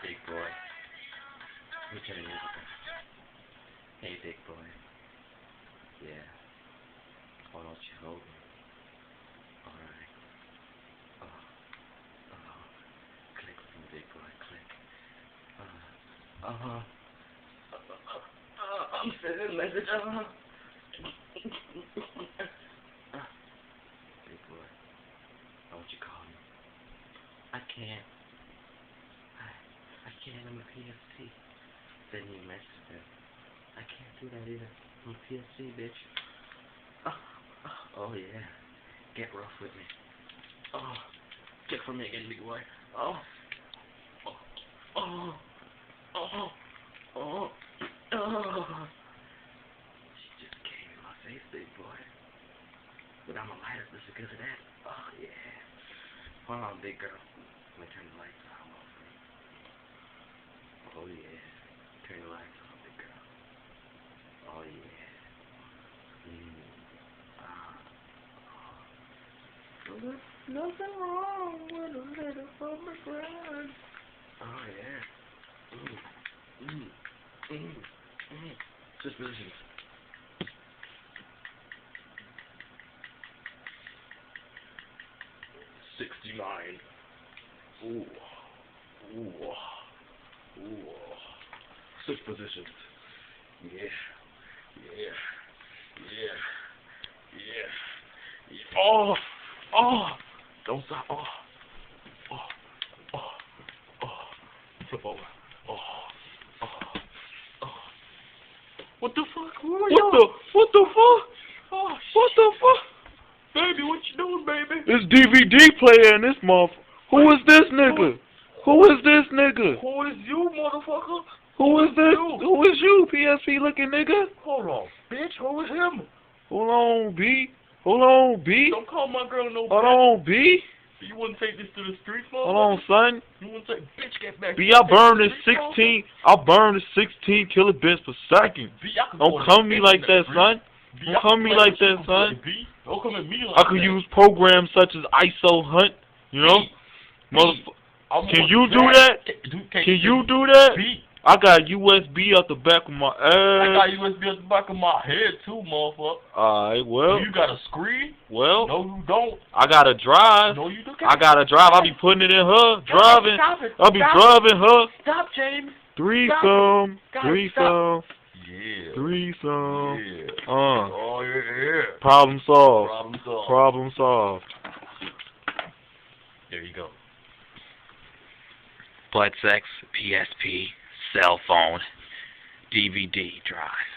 big boy. Let me turn the music on. Hey, big boy. Yeah. Why don't you hold me? Alright. Click with me, big boy. Click. I'm sending a message. Big boy. Why don't you call me? I can't. I can't. I'm a PFC. Send me a message then. I can't do that either. I'm a PFC, bitch. Oh yeah. Get rough with me. Oh. Get from me again, big boy. Oh. Oh. Oh. Oh. Oh. She just came in my face, big boy. But I'm a lighter just because of that. Oh yeah. Hold on, big girl. Let me turn the lights on. Oh yeah. Turn the lights on, big girl. Oh yeah. There's nothing wrong with a little from my friend. Oh yeah. Just positions. $69. Ooh. Switch positions. Yeah. Oh. Don't stop. Flip over. What the fuck? What the fuck? What the fuck? Baby, what you doing, baby? This DVD player in this motherfucker. Who is this nigga? Who is this nigga? Who is you, motherfucker? Who is this? Who is you, PSP looking nigga? Hold on, bitch. Who is him? Hold on, B. Hold on, B. Don't call my girl no bitch. Hold on, B. You wouldn't take this to the streets, motherfucker? Hold on, son. You wouldn't say, bitch, get back. B, I burned this 16. I burned this 16 kilobits per second. B, Don't come to me like that, son. Don't come to me like that, son. B, don't come at me like that. I could use programs such as ISO Hunt, you know? Motherfucker. Can you do that? Can you do that? B. I got USB out the back of my ass. I got USB at the back of my head too, motherfucker. Alright, well. You got a screen? Well. No, you don't. I got a drive. No, you don't. I got a drive. I'll be putting it in her. Driving. I'll be driving her. Stop, James. Threesome. Yeah. Threesome. Yeah. Oh, yeah. Problem solved. Problem solved. Problem solved. There you go. Blood sex, PSP, cell phone, DVD drive.